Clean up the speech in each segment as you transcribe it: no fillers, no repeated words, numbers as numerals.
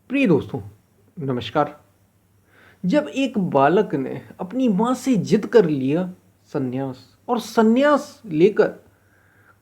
प्रिय दोस्तों, नमस्कार। जब एक बालक ने अपनी माँ से जिद कर लिया संन्यास, और संन्यास लेकर,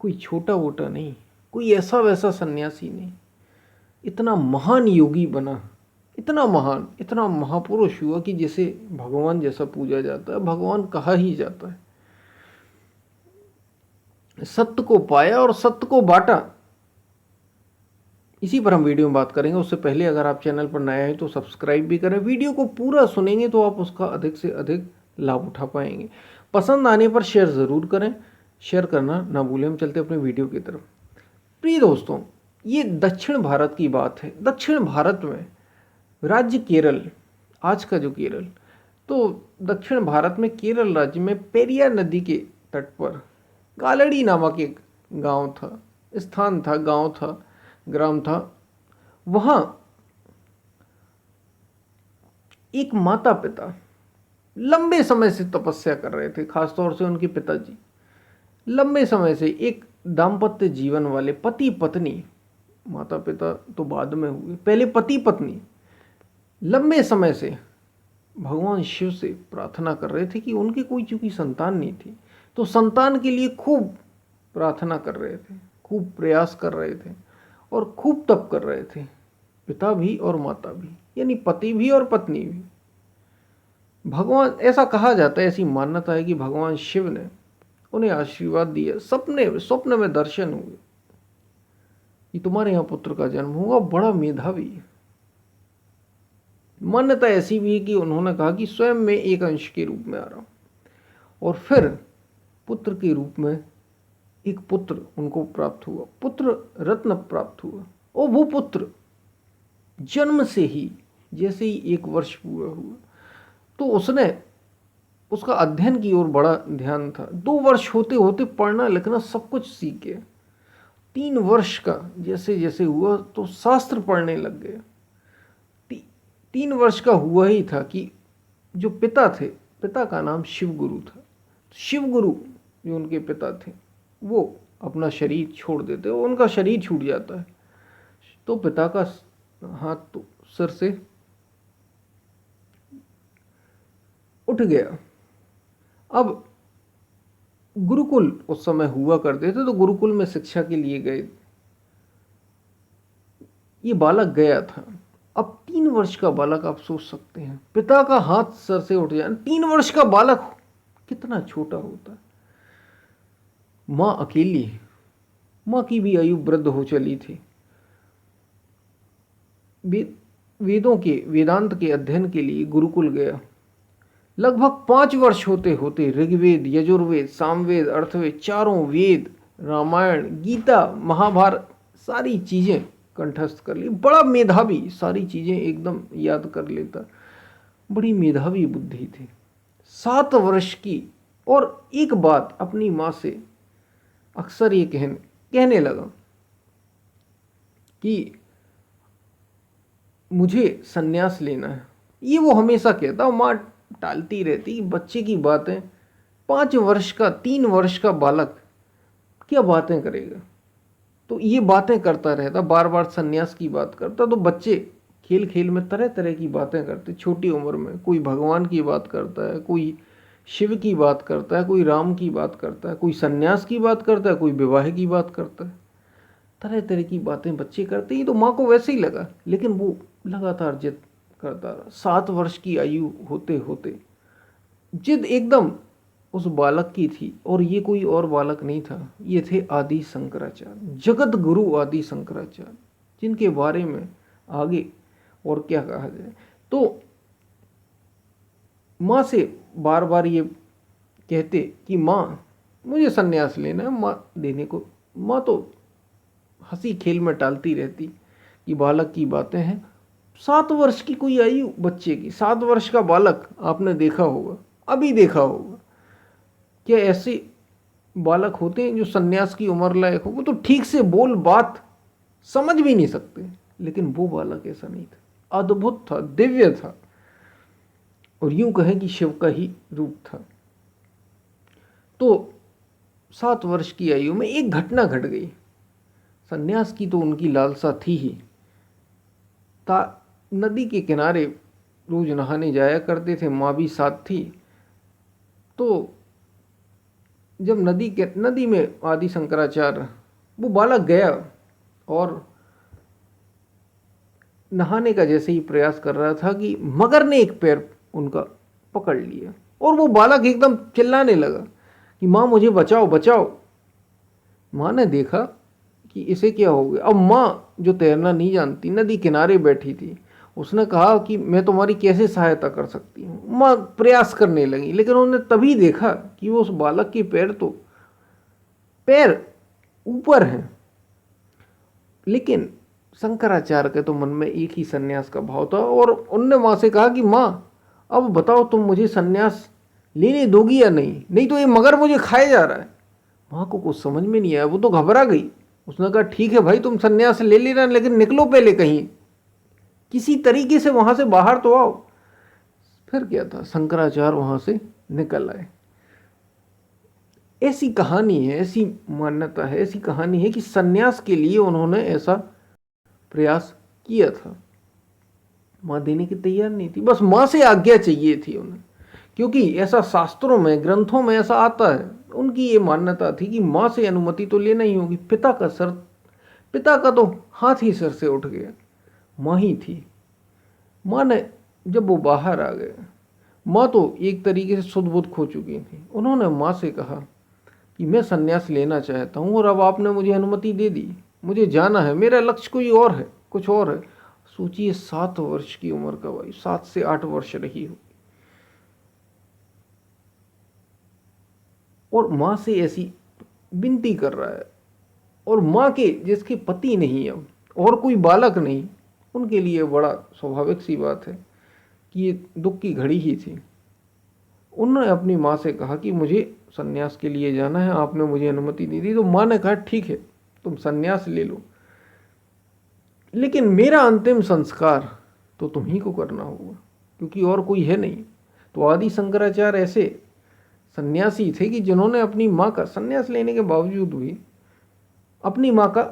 कोई छोटा वोटा नहीं, कोई ऐसा वैसा सन्यासी नहीं, इतना महान योगी बना, इतना महान, इतना महापुरुष हुआ कि जिसे भगवान जैसा पूजा जाता है, भगवान कहा ही जाता है। सत्य को पाया और सत्य को बांटा, इसी पर हम वीडियो में बात करेंगे। उससे पहले अगर आप चैनल पर नए हैं तो सब्सक्राइब भी करें। वीडियो को पूरा सुनेंगे तो आप उसका अधिक से अधिक लाभ उठा पाएंगे। पसंद आने पर शेयर ज़रूर करें, शेयर करना ना भूलें। हम चलते अपने वीडियो की तरफ। प्रिय दोस्तों, ये दक्षिण भारत की बात है। दक्षिण भारत में राज्य केरल, आज का जो केरल, तो दक्षिण भारत में केरल राज्य में पेरियार नदी के तट पर कालड़ी नामक एक गांव था, स्थान था, गांव था, ग्राम था। वहां एक माता पिता लंबे समय से तपस्या कर रहे थे, खासतौर से उनके पिताजी लंबे समय से एक दाम्पत्य जीवन वाले पति पत्नी, माता पिता तो बाद में हुए, पहले पति पत्नी लंबे समय से भगवान शिव से प्रार्थना कर रहे थे कि उनके कोई चूंकि संतान नहीं थी, तो संतान के लिए खूब प्रार्थना कर रहे थे, खूब प्रयास कर रहे थे और खूब तप कर रहे थे, पिता भी और माता भी, यानी पति भी और पत्नी भी। भगवान, ऐसा कहा जाता है, ऐसी मान्यता है कि भगवान शिव ने उन्हें आशीर्वाद दिया। स्वप्न में दर्शन हुए कि तुम्हारे यहाँ पुत्र का जन्म होगा, बड़ा मेधावी। मान्यता ऐसी भी है कि उन्होंने कहा कि स्वयं में एक अंश के रूप में आ रहा हूं, और फिर पुत्र के रूप में एक पुत्र उनको प्राप्त हुआ, पुत्र रत्न प्राप्त हुआ। और वो पुत्र जन्म से ही, जैसे ही 1 वर्ष पूरा हुआ, तो उसने उसका अध्ययन की ओर बड़ा ध्यान था। 2 वर्ष होते होते पढ़ना लिखना सब कुछ सीख गया। 3 वर्ष का जैसे जैसे हुआ तो शास्त्र पढ़ने लग गया। 3 वर्ष का हुआ ही था कि जो पिता थे, पिता का नाम शिवगुरु था, शिवगुरु जो उनके पिता थे वो अपना शरीर छोड़ देते, उनका शरीर छूट जाता है, तो पिता का हाथ तो सिर से उठ गया। अब गुरुकुल उस समय हुआ करते थे, तो गुरुकुल में शिक्षा के लिए गए। ये बालक गया था। अब 3 वर्ष का बालक, आप सोच सकते हैं, पिता का हाथ सर से उठ जाए। 3 वर्ष का बालक कितना छोटा होता है। माँ अकेली, माँ की भी आयु वृद्ध हो चली थी। वेदों के, वेदांत के अध्ययन के लिए गुरुकुल गया। लगभग 5 वर्ष होते होते ऋग्वेद, यजुर्वेद, सामवेद, अर्थवेद, चारों वेद, रामायण, गीता, महाभारत, सारी चीजें कंठस्थ कर ली। बड़ा मेधावी, सारी चीजें एकदम याद कर लेता, बड़ी मेधावी बुद्धि थी। 7 वर्ष की, और एक बात अपनी माँ से अक्सर ये कहने लगा कि मुझे सन्यास लेना है। ये वो हमेशा कहता, माँ टालती रहती। बच्चे की बातें, 5 वर्ष का, 3 वर्ष का बालक क्या बातें करेगा, तो ये बातें करता रहता, बार बार सन्यास की बात करता। तो बच्चे खेल खेल में तरह तरह की बातें करते छोटी उम्र में। कोई भगवान की बात करता है, कोई शिव की बात करता है, कोई राम की बात करता है, कोई सन्यास की बात करता है, कोई विवाह की बात करता है। तरह तरह की बातें बच्चे करते ही, तो माँ को वैसे ही लगा, लेकिन वो लगातार जिद करता रहा। 7 वर्ष की आयु होते होते जिद एकदम उस बालक की थी, और ये कोई और बालक नहीं था, ये थे आदि शंकराचार्य, जगत गुरु आदि शंकराचार्य, जिनके बारे में आगे और क्या कहा जाए। तो माँ से बार बार ये कहते कि माँ मुझे सन्यास लेना है, माँ देने को, माँ तो हंसी खेल में टालती रहती कि बालक की बातें हैं। 7 वर्ष की कोई आयु बच्चे की, 7 वर्ष का बालक आपने देखा होगा, अभी देखा होगा। क्या ऐसे बालक होते हैं जो सन्यास की उम्र लायक हो? वो तो ठीक से बोल बात समझ भी नहीं सकते, लेकिन वो बालक ऐसा नहीं था, अद्भुत था, दिव्य था, और यूं कहें कि शिव का ही रूप था। तो 7 वर्ष की आयु में एक घटना घट गई। सन्यास की तो उनकी लालसा थी ही, नदी के किनारे रोज नहाने जाया करते थे, माँ भी साथ थी। तो जब नदी में आदि शंकराचार्य वो बालक गया और नहाने का जैसे ही प्रयास कर रहा था कि मगर ने एक पैर उनका पकड़ लिया और वो बालक एकदम चिल्लाने लगा कि माँ मुझे बचाओ बचाओ। माँ ने देखा कि इसे क्या हो गया। अब माँ जो तैरना नहीं जानती नदी किनारे बैठी थी, उसने कहा कि मैं तुम्हारी कैसे सहायता कर सकती हूँ। माँ प्रयास करने लगी, लेकिन उन्होंने तभी देखा कि वो उस बालक के पैर ऊपर हैं। लेकिन शंकराचार्य के तो मन में एक ही सन्यास का भाव था और उनने माँ से कहा कि माँ अब बताओ तुम मुझे सन्यास लेने दोगी या नहीं, नहीं तो ये मगर मुझे खाए जा रहा है। माँ को कुछ समझ में नहीं आया, वो तो घबरा गई। उसने कहा ठीक है भाई तुम सन्यास ले लेना, लेकिन निकलो पहले कहीं, किसी तरीके से वहां से बाहर तो आओ। फिर क्या था, शंकराचार्य वहां से निकल आए। ऐसी कहानी है, ऐसी मान्यता है, ऐसी कहानी है कि सन्यास के लिए उन्होंने ऐसा प्रयास किया था। माँ देने की तैयार नहीं थी, बस माँ से आज्ञा चाहिए थी उन्हें, क्योंकि ऐसा शास्त्रों में ग्रंथों में ऐसा आता है। उनकी ये मान्यता थी कि माँ से अनुमति तो लेना ही होगी। पिता का तो हाथ ही सर से उठ गया, माँ ही थी। माँ ने जब वो बाहर आ गए, माँ तो एक तरीके से सुध बुध खो चुकी थी। उन्होंने माँ से कहा कि मैं सन्यास लेना चाहता हूँ और अब आपने मुझे अनुमति दे दी, मुझे जाना है, मेरा लक्ष्य कोई और है, कुछ और है। सोचिए 7 वर्ष की उम्र का भाई, 7 से 8 वर्ष रही हो और माँ से ऐसी विनती कर रहा है। और माँ के जिसके पति नहीं अब और कोई बालक नहीं, उनके लिए बड़ा स्वाभाविक सी बात है कि ये दुख की घड़ी ही थी। उन्होंने अपनी माँ से कहा कि मुझे सन्यास के लिए जाना है, आपने मुझे अनुमति दे दी। तो माँ ने कहा ठीक है तुम सन्यास ले लो, लेकिन मेरा अंतिम संस्कार तो तुम ही को करना होगा, क्योंकि और कोई है नहीं। तो आदि शंकराचार्य ऐसे सन्यासी थे कि जिन्होंने अपनी माँ का सन्यास लेने के बावजूद भी अपनी माँ का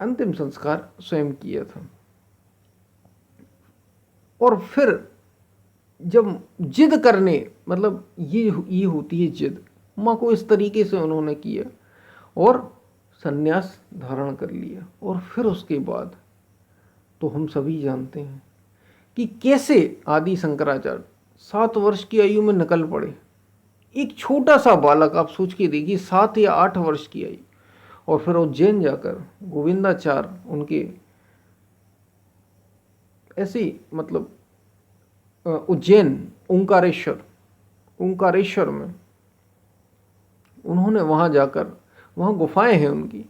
अंतिम संस्कार स्वयं किया था। और फिर जब जिद करने, मतलब ये होती है जिद, माँ को इस तरीके से उन्होंने किया और सन्यास धारण कर लिया। और फिर उसके बाद तो हम सभी जानते हैं कि कैसे आदि शंकराचार्य 7 वर्ष की आयु में निकल पड़े। एक छोटा सा बालक, आप सोच के देखिए, 7 या 8 वर्ष की आयु, और फिर उज्जैन जाकर गोविंदाचार्य उनके ऐसे मतलब उज्जैन ओंकारेश्वर में उन्होंने वहाँ गुफाएं हैं उनकी,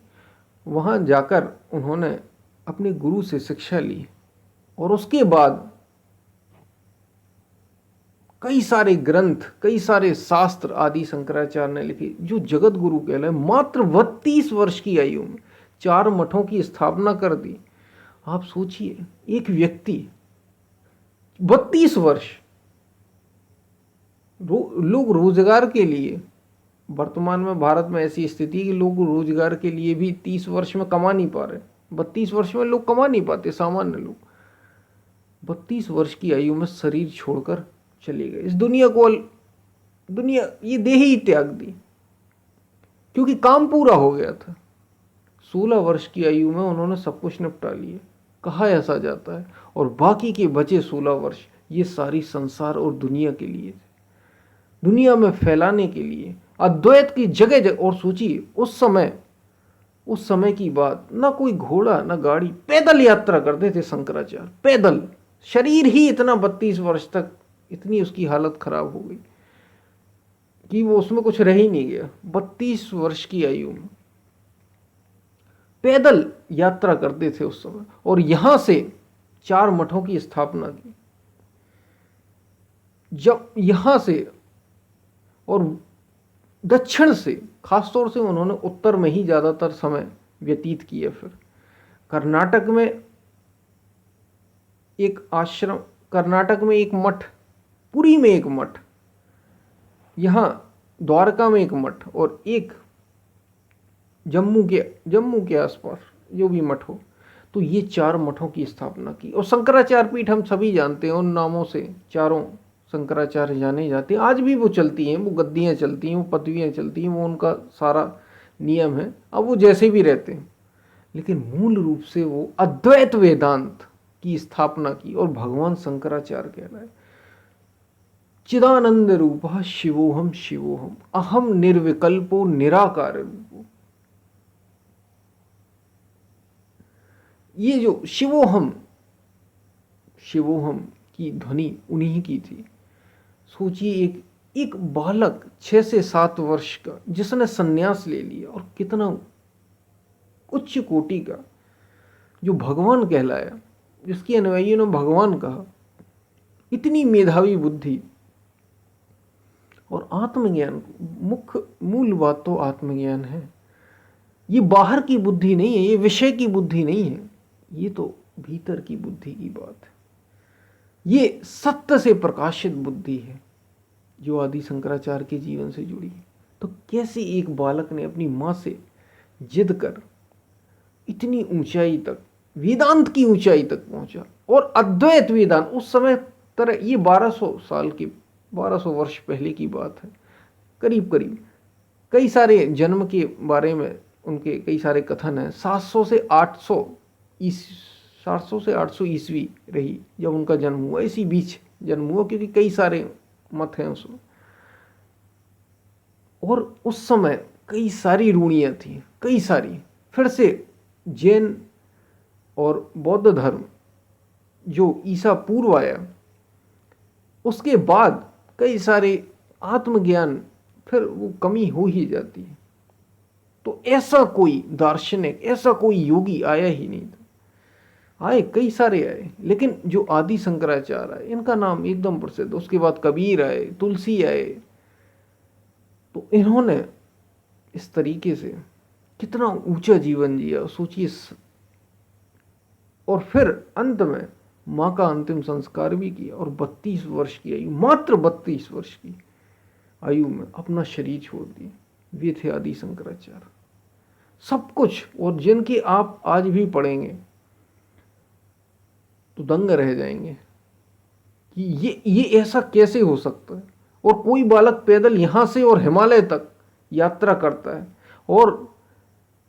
वहाँ जाकर उन्होंने अपने गुरु से शिक्षा ली। और उसके बाद कई सारे ग्रंथ, कई सारे शास्त्र आदि शंकराचार्य ने लिखे, जो जगत गुरु कहलाए। मात्र 32 वर्ष की आयु में 4 मठों की स्थापना कर दी। आप सोचिए, एक व्यक्ति 32 वर्ष, लोग रोजगार के लिए, वर्तमान में भारत में ऐसी स्थिति है कि लोग रोजगार के लिए भी 30 वर्ष में कमा नहीं पा रहे, 32 वर्ष में लोग कमा नहीं पाते, सामान्य लोग। 32 वर्ष की आयु में शरीर छोड़कर चले गए, इस दुनिया ये देह ही त्याग दी, क्योंकि काम पूरा हो गया था। 16 वर्ष की आयु में उन्होंने सब कुछ निपटा लिया, कहा ऐसा जाता है। और बाकी के बचे 16 वर्ष ये सारी संसार और दुनिया के लिए थे, दुनिया में फैलाने के लिए, अद्वैत की जगह जगह। और सोचिए उस समय की बात, ना कोई घोड़ा ना गाड़ी, पैदल यात्रा करते थे शंकराचार्य, पैदल। शरीर ही इतना 32 वर्ष तक, इतनी उसकी हालत खराब हो गई कि वो उसमें कुछ रह ही नहीं गया। 32 वर्ष की आयु में पैदल यात्रा करते थे उस समय, और यहां से 4 मठों की स्थापना की। जब यहां से और दक्षिण से, खासतौर से उन्होंने उत्तर में ही ज़्यादातर समय व्यतीत किया। फिर कर्नाटक में एक आश्रम, कर्नाटक में एक मठ, पुरी में एक मठ, यहाँ द्वारका में एक मठ, और एक जम्मू के आसपास जो भी मठ हो। तो ये 4 मठों की स्थापना की। और शंकराचार्य पीठ हम सभी जानते हैं, उन नामों से चारों शंकराचार्य जाने जाते हैं। आज भी वो चलती हैं, वो गद्दियाँ चलती हैं, वो पदवियाँ चलती हैं, वो उनका सारा नियम है। अब वो जैसे भी रहते हैं, लेकिन मूल रूप से वो अद्वैत वेदांत की स्थापना की और भगवान शंकराचार्य कहलाए। चिदानंद रूप शिवोहम शिवोहम अहम निर्विकल्पो निराकार रूपो। ये जो शिवोहम शिवोहम की ध्वनि उन्हीं की थी। सोचिए, एक बालक 6 से 7 वर्ष का जिसने सन्यास ले लिया, और कितना उच्च कोटि का, जो भगवान कहलाया, जिसके अनुयायियों ने भगवान कहा, इतनी मेधावी बुद्धि और आत्मज्ञान। मुख्य मूल बात तो आत्मज्ञान है। ये बाहर की बुद्धि नहीं है, ये विषय की बुद्धि नहीं है, ये तो भीतर की बुद्धि की बात है। ये सत्य से प्रकाशित बुद्धि है जो आदि शंकराचार्य के जीवन से जुड़ी है। तो कैसे एक बालक ने अपनी माँ से जिद कर इतनी ऊंचाई तक, वेदांत की ऊंचाई तक पहुंचा। और अद्वैत वेदांत उस समय तरह, ये 1200 वर्ष पहले की बात है करीब करीब। कई सारे जन्म के बारे में उनके कई सारे कथन हैं। 700 से 800 ईस्वी रही जब उनका जन्म हुआ, इसी बीच जन्म हुआ, क्योंकि कई सारे मत हैं उसमें। और उस समय कई सारी रूढ़ियाँ थी, कई सारी। फिर से जैन और बौद्ध धर्म जो ईसा पूर्व आया, उसके बाद कई सारे आत्मज्ञान, फिर वो कमी हो ही जाती है। तो ऐसा कोई दार्शनिक, ऐसा कोई योगी आया ही नहीं था। आए, कई सारे आए, लेकिन जो आदि शंकराचार्य आए, इनका नाम एकदम प्रसिद्ध। उसके बाद कबीर आए, तुलसी आए। तो इन्होंने इस तरीके से कितना ऊंचा जीवन जिया, सोचिए। और फिर अंत में माँ का अंतिम संस्कार भी किया, और 32 वर्ष की आयु, मात्र 32 वर्ष की आयु में अपना शरीर छोड़ दिया। वे थे आदि शंकराचार्य। सब कुछ, और जिनके आप आज भी पढ़ेंगे तो दंग रह जाएंगे कि ये ऐसा कैसे हो सकता है। और कोई बालक पैदल यहाँ से और हिमालय तक यात्रा करता है, और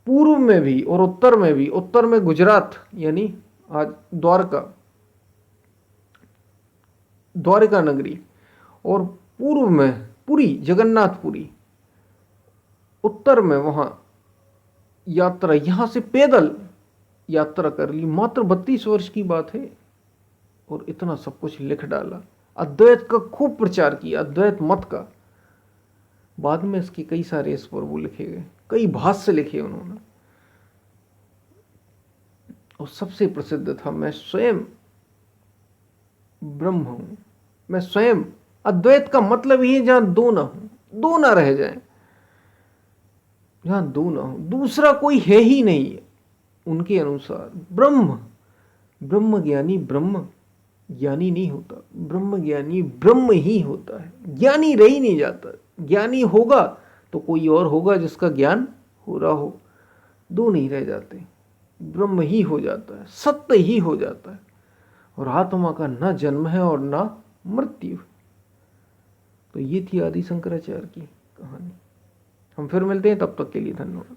पूर्व में भी और उत्तर में भी। उत्तर में गुजरात यानी आज द्वारका नगरी, और पूर्व में पुरी, जगन्नाथपुरी। उत्तर में वहाँ यात्रा, यहाँ से पैदल यात्रा कर ली। मात्र 32 वर्ष की बात है, और इतना सब कुछ लिख डाला। अद्वैत का खूब प्रचार किया, अद्वैत मत का। बाद में इसके कई सारे इस पर वो लिखे गए, कई भाष्य लिखे उन्होंने। और सबसे प्रसिद्ध था, मैं स्वयं ब्रह्म हूं। मैं स्वयं, अद्वैत का मतलब ही है जहां दो ना हो, दो ना रह जाए, जहां दो ना हो, दूसरा कोई है ही नहीं है। उनके अनुसार ब्रह्म ज्ञानी ब्रह्म ज्ञानी नहीं होता, ब्रह्म ज्ञानी ब्रह्म ही होता है। ज्ञानी रह ही नहीं जाता। ज्ञानी होगा तो कोई और होगा जिसका ज्ञान हो रहा हो, दो नहीं रह जाते। ब्रह्म ही हो जाता है, सत्य ही हो जाता है। और आत्मा का न जन्म है और न मृत्यु। तो ये थी आदि शंकराचार्य की कहानी। हम फिर मिलते हैं, तब तक के लिए धन्यवाद।